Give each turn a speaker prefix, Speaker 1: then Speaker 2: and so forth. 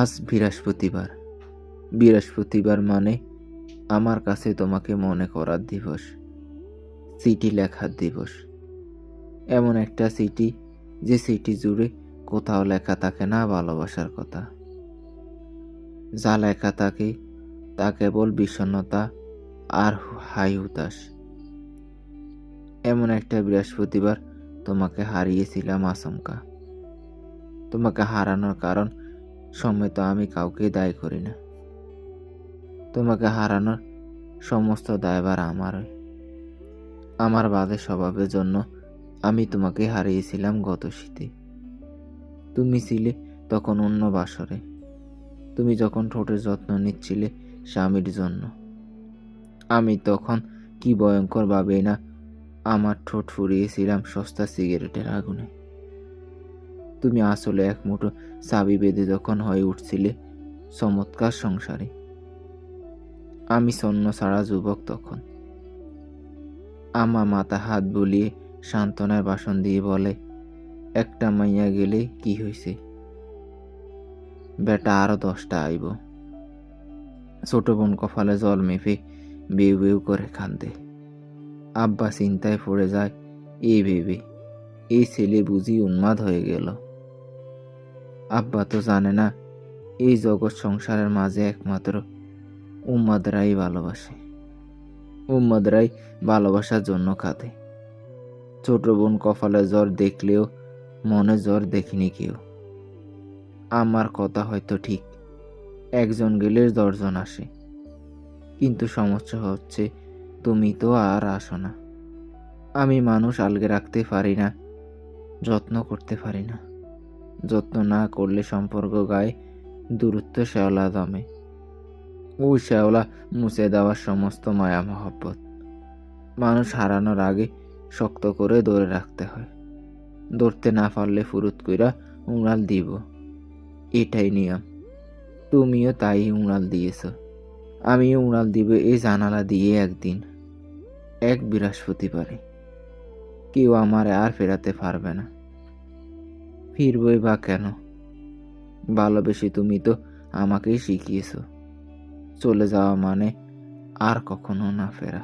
Speaker 1: আজ বৃহস্পতিবার। বৃহস্পতিবার মানে আমার কাছে তোমাকে মনে করার দিবস, চিঠি লেখার দিবস। এমন একটা চিঠি যে চিঠি জুড়ে কোথাও লেখা থাকে না ভালোবাসার কথা। যা লেখা থাকে তা কেবল বিষণ্ণতা আর হাই হুতাশ। এমন একটা বৃহস্পতিবার তোমাকে হারিয়েছিলাম আচমকা। তোমাকে হারানোর কারণ সমেত আমি কাউকে দায়ী করি না। তোমাকে হারানোর সমস্ত দায়ভার আমারই। আমার বাজে স্বভাবের জন্য আমি তোমাকে হারিয়েছিলাম গত শীতে। তুমি ছিলে তখন অন্য বাসরে। তুমি যখন ঠোঁটের যত্ন নিচ্ছিলে স্বামীর জন্য, আমি তখন কি ভয়ঙ্কর ভাবে না আমার ঠোঁট ফুরিয়েছিলাম সস্তা সিগারেটের আগুনে। তুমি আসলে এক মুঠো চাবি বেঁধে যখন হয়ে উঠছিলে চমৎকার সংসারে। আমি ছন্ন ছাড়া যুবক তখন। আমা মাথা হাত বুলিয়ে সান্ত্বনার বাসন দিয়ে বলে, একটা মাইয়া গেলে কি হয়েছে, বেটা আরো 10টা আইব। ছোট বোন কপালে জল মেপে বেউ বেউ করে কান্দে। আব্বা চিন্তায় পড়ে যায়, এই ভেবে এই ছেলে বুঝি উন্মাদ হয়ে গেল। আব্বা তো জানে না এই জগৎ সংসারের মাঝে একমাত্র উম্মাদরাই ভালোবাসে। উম্মাদরাই ভালোবাসার জন্য কাঁদে। ছোট বোন কপালে জ্বর দেখলেও মনে জ্বর দেখেনি কেউ। আমার কথা হয়তো ঠিক, একজন গেলে 10 জন আসে। কিন্তু সমস্যা হচ্ছে তুমি তো আর আসো না। আমি মানুষ আলগে রাখতে পারি না, যত্ন করতে পারি না। যত্ন না করলে সম্পর্ক গায়ে দূরত্ব শ্যাওলা দমে। ওই শ্যাওলা মুছে দেওয়ার সমস্ত মায়া মহব্বত মানুষ হারানোর আগে শক্ত করে ধরে রাখতে হয়। ধরতে না পারলে ফুরুত কইরা উড়াল দিব, এটাই নিয়ম। তুমিও তাই উড়াল দিয়েছ, আমিও উড়াল দিব এই জানালা দিয়ে একদিন, এক বৃহস্পতিবারে। কেউ আমারে আর ফেরাতে পারবে না। ফিরবই বা কেন? ভালোবেসে তুমি তো আমাকেই শিখিয়েছ চলে যাওয়া মানে আর কখনো না ফেরা।